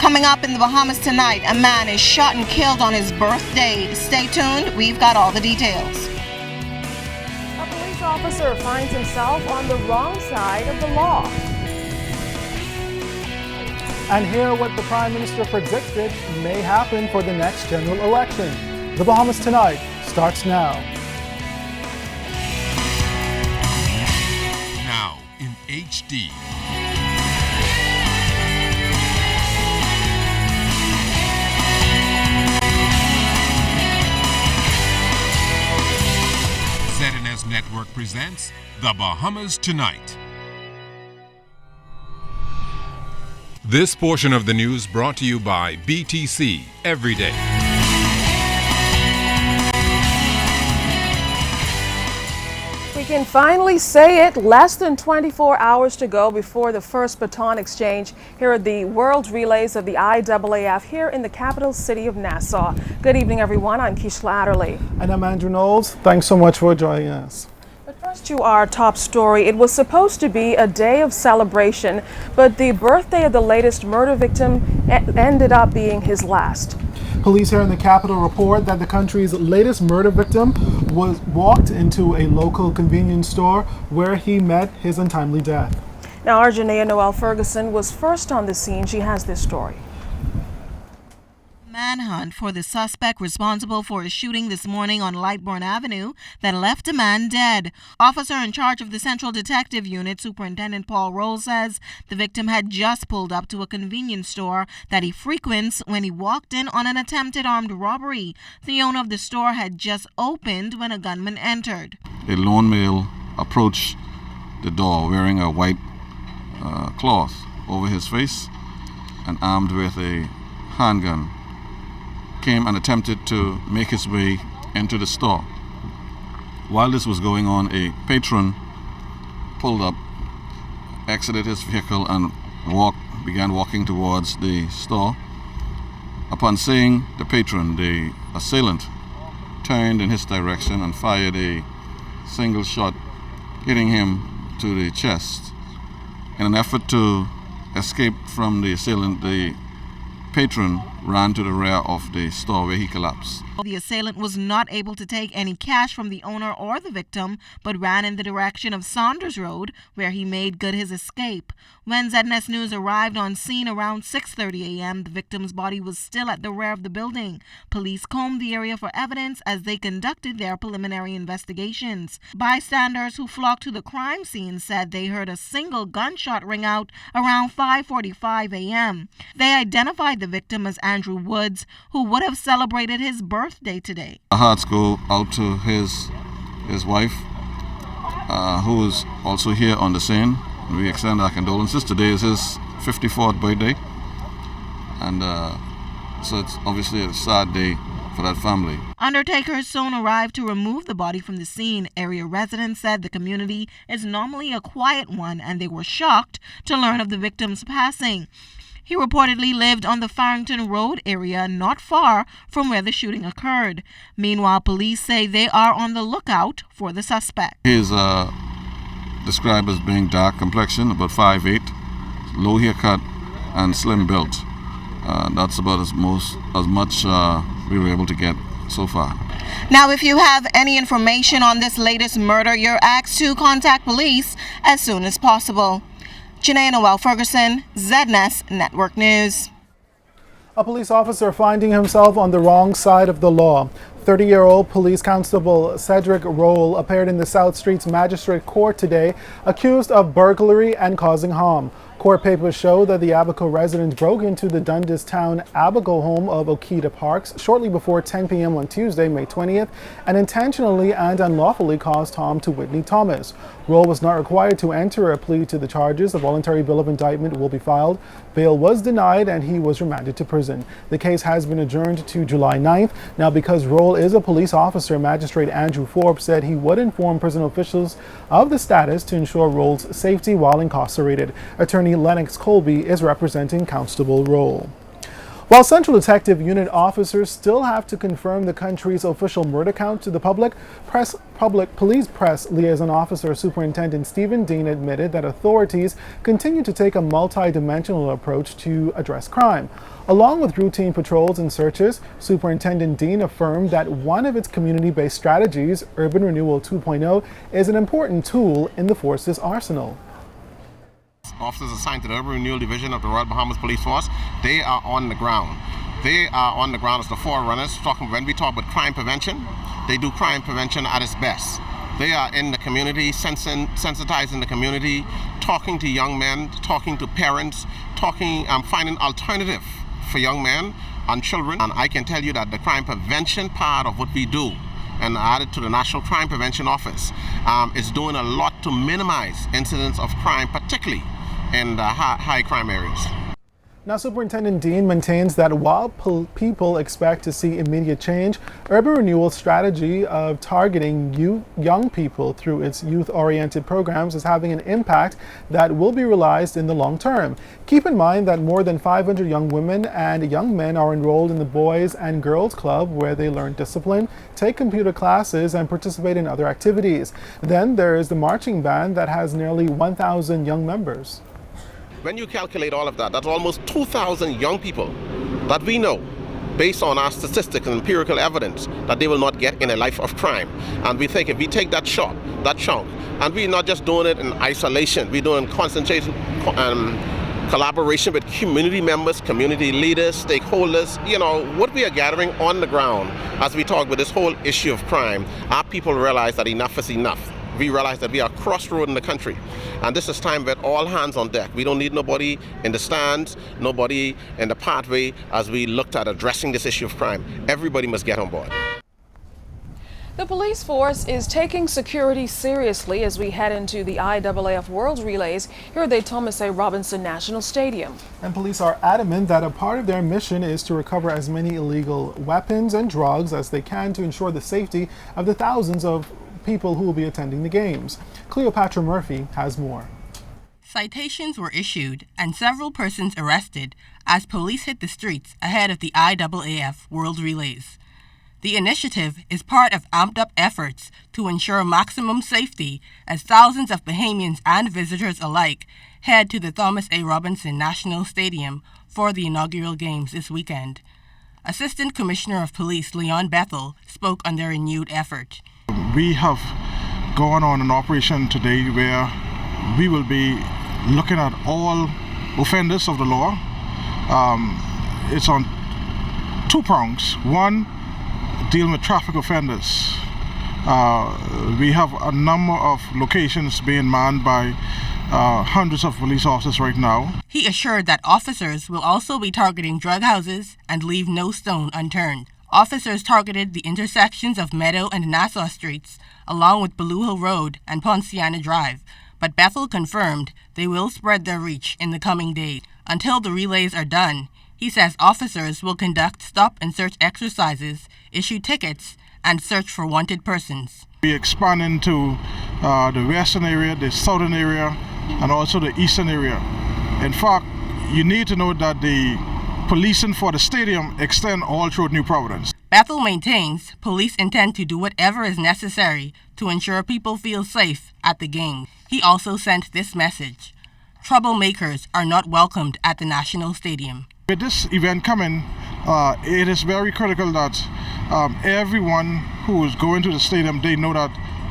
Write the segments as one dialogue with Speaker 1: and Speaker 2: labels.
Speaker 1: Coming up in the Bahamas tonight, a man is shot and killed on his birthday. Stay tuned, we've got all the details.
Speaker 2: A police officer finds himself on the wrong side of the law.
Speaker 3: And hear what the Prime Minister predicted may happen for the next general election. The Bahamas Tonight starts now.
Speaker 4: Now in HD. ZNS Network presents The Bahamas Tonight. This portion of the news brought to you by BTC Every Day.
Speaker 2: We can finally say it, less than 24 hours to go before the first baton exchange here at the World Relays of the IAAF here in the capital city of Nassau. Good evening, everyone. I'm Keishla Adderley.
Speaker 3: And I'm Andrew Knowles. Thanks so much for joining us.
Speaker 2: But first to our top story. It was supposed to be a day of celebration, but the birthday of the latest murder victim ended up being his last.
Speaker 3: Police here in the capital report that the country's latest murder victim walked into a local convenience store where he met his untimely death.
Speaker 2: Now, our Janaea Noel Ferguson was first on the scene. She has this story.
Speaker 1: Manhunt for the suspect responsible for a shooting this morning on Lightbourne Avenue that left a man dead. Officer in charge of the Central Detective Unit, Superintendent Paul Roll, says the victim had just pulled up to a convenience store that he frequents when he walked in on an attempted armed robbery. The owner of the store had just opened when a gunman entered.
Speaker 5: A lone male approached the door wearing a white cloth over his face and armed with a handgun. Came and attempted to make his way into the store. While this was going on, a patron pulled up, exited his vehicle and began walking towards the store. Upon seeing the patron, the assailant turned in his direction and fired a single shot, hitting him to the chest. In an effort to escape from the assailant, the patron ran to the rear of the store where he collapsed.
Speaker 1: The assailant was not able to take any cash from the owner or the victim, but ran in the direction of Saunders Road, where he made good his escape. When ZNS News arrived on scene around 6:30 a.m., the victim's body was still at the rear of the building. Police combed the area for evidence as they conducted their preliminary investigations. Bystanders who flocked to the crime scene said they heard a single gunshot ring out around 5:45 a.m. They identified the victim as Andrew Woods, who would have celebrated his birthday today.
Speaker 5: Our hearts go out to his wife, who is also here on the scene. We extend our condolences. Today is his 54th birthday, and so it's obviously a sad day for that family.
Speaker 1: Undertakers soon arrived to remove the body from the scene. Area residents said the community is normally a quiet one, and they were shocked to learn of the victim's passing. He reportedly lived on the Farrington Road area, not far from where the shooting occurred. Meanwhile, police say they are on the lookout for the suspect.
Speaker 5: He is described as being dark complexion, about 5'8", low haircut, and slim built. That's about as much we were able to get so far.
Speaker 1: Now, if you have any information on this latest murder, you're asked to contact police as soon as possible. Janaea Noel Ferguson, ZNS Network News.
Speaker 3: A police officer finding himself on the wrong side of the law. 30-year-old police constable Cedric Roll appeared in the South Streets Magistrate Court today, accused of burglary and causing harm. Court papers show that the Abaco resident broke into the Dundas Town Abaco home of Okita Parks shortly before 10 p.m. on Tuesday, May 20th, and intentionally and unlawfully caused harm to Whitney Thomas. Roll was not required to enter a plea to the charges. A voluntary bill of indictment will be filed. Bail was denied and he was remanded to prison. The case has been adjourned to July 9th. Now, because Roll is a police officer, Magistrate Andrew Forbes said he would inform prison officials of the status to ensure Roll's safety while incarcerated. Attorney Lennox Colby is representing Constable Roll. While Central Detective Unit officers still have to confirm the country's official murder count to the public, Police Press Liaison Officer Superintendent Stephen Dean admitted that authorities continue to take a multi-dimensional approach to address crime. Along with routine patrols and searches, Superintendent Dean affirmed that one of its community-based strategies, Urban Renewal 2.0, is an important tool in the force's arsenal.
Speaker 6: Officers assigned to the Urban Renewal Division of the Royal Bahamas Police Force, they are on the ground. They are on the ground as the forerunners. When we talk about crime prevention, they do crime prevention at its best. They are in the community, sensitizing the community, talking to young men, talking to parents, finding alternative for young men and children. And I can tell you that the crime prevention part of what we do, and added to the National Crime Prevention Office, is doing a lot to minimize incidents of crime, particularly in the high crime areas.
Speaker 3: Now, Superintendent Dean maintains that while people expect to see immediate change, Urban Renewal's strategy of targeting young people through its youth-oriented programs is having an impact that will be realized in the long term. Keep in mind that more than 500 young women and young men are enrolled in the Boys and Girls Club, where they learn discipline, take computer classes, and participate in other activities. Then there is the marching band that has nearly 1,000 young members.
Speaker 6: When you calculate all of that, that's almost 2,000 young people that we know, based on our statistics and empirical evidence, that they will not get in a life of crime. And we think if we take that chunk, and we're not just doing it in isolation, we're doing concentration, collaboration with community members, community leaders, stakeholders, what we are gathering on the ground as we talk about this whole issue of crime, our people realize that enough is enough. We realize that we are a crossroad in the country, and this is time with all hands on deck. We don't need nobody in the stands, nobody in the pathway as we looked at addressing this issue of crime. Everybody must get on board.
Speaker 2: The police force is taking security seriously as we head into the IAAF World Relays here at the Thomas A. Robinson National Stadium.
Speaker 3: And police are adamant that a part of their mission is to recover as many illegal weapons and drugs as they can to ensure the safety of the thousands of people who will be attending the games. Cleopatra Murphy has more.
Speaker 7: Citations were issued and several persons arrested as police hit the streets ahead of the IAAF World Relays. The initiative is part of amped-up efforts to ensure maximum safety as thousands of Bahamians and visitors alike head to the Thomas A. Robinson National Stadium for the inaugural games this weekend. Assistant Commissioner of Police Leon Bethel spoke on their renewed effort.
Speaker 8: We have gone on an operation today where we will be looking at all offenders of the law. It's on two prongs. One, dealing with traffic offenders. We have a number of locations being manned by hundreds of police officers right now.
Speaker 7: He assured that officers will also be targeting drug houses and leave no stone unturned. Officers targeted the intersections of Meadow and Nassau Streets, along with Beluho Road and Ponciana Drive, but Bethel confirmed they will spread their reach in the coming days. Until the relays are done, he says officers will conduct stop and search exercises, issue tickets, and search for wanted persons.
Speaker 8: We expand into the western area, the southern area, and also the eastern area. In fact, you need to know that the policing for the stadium extend all through New Providence.
Speaker 7: Bethel maintains police intend to do whatever is necessary to ensure people feel safe at the game. He also sent this message: troublemakers are not welcomed at the National Stadium.
Speaker 8: With this event coming, it is very critical that everyone who is going to the stadium, they know that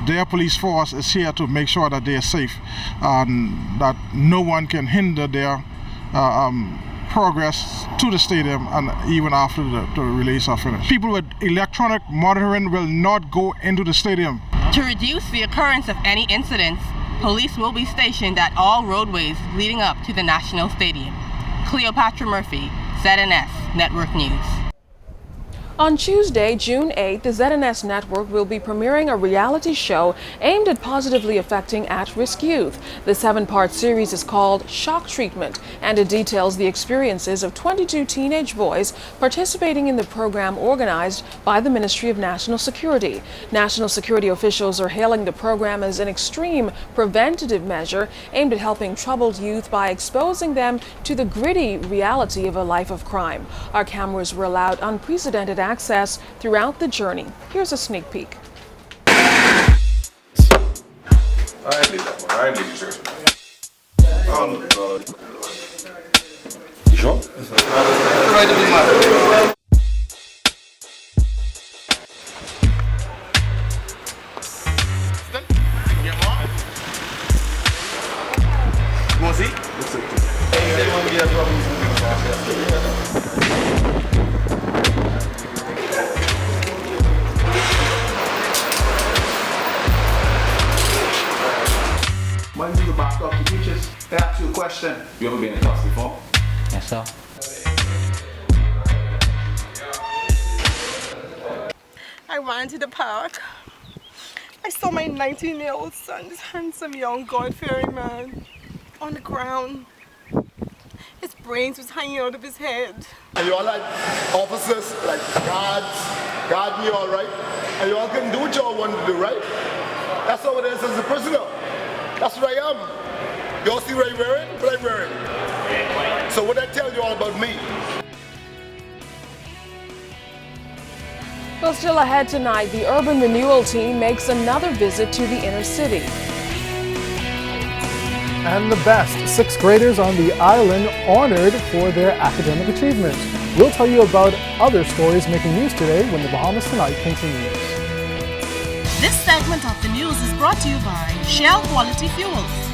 Speaker 8: their police force is here to make sure that they are safe and that no one can hinder their progress to the stadium and even after the relays are finished. People with electronic monitoring will not go into the stadium.
Speaker 7: To reduce the occurrence of any incidents, police will be stationed at all roadways leading up to the National Stadium. Cleopatra Murphy, ZNS Network News.
Speaker 2: On Tuesday, June 8th, the ZNS Network will be premiering a reality show aimed at positively affecting at-risk youth. The 7-part series is called Shock Treatment, and it details the experiences of 22 teenage boys participating in the program organized by the Ministry of National Security. National security officials are hailing the program as an extreme preventative measure aimed at helping troubled youth by exposing them to the gritty reality of a life of crime. Our cameras were allowed unprecedented access throughout the journey. Here's a sneak peek.
Speaker 9: When you back up the teachers, they ask you a question.
Speaker 10: You ever been in class before?
Speaker 11: Yes, sir.
Speaker 12: I ran to the park. I saw my 19-year-old son, this handsome young God-fearing man, on the ground. His brains was hanging out of his head.
Speaker 13: And you all like officers, like guards, guard me all right. And you all can do what you all want to do, right? That's how it is as a prisoner. That's what I am. You all see what I'm wearing? What I'm wearing. So what I tell you all about me?
Speaker 2: Well, still ahead tonight, the Urban Renewal team makes another visit to the inner city.
Speaker 3: And the best 6th graders on the island honored for their academic achievement. We'll tell you about other stories making news today when the Bahamas Tonight continues.
Speaker 1: This segment of the news is brought to you by Shell Quality Fuels.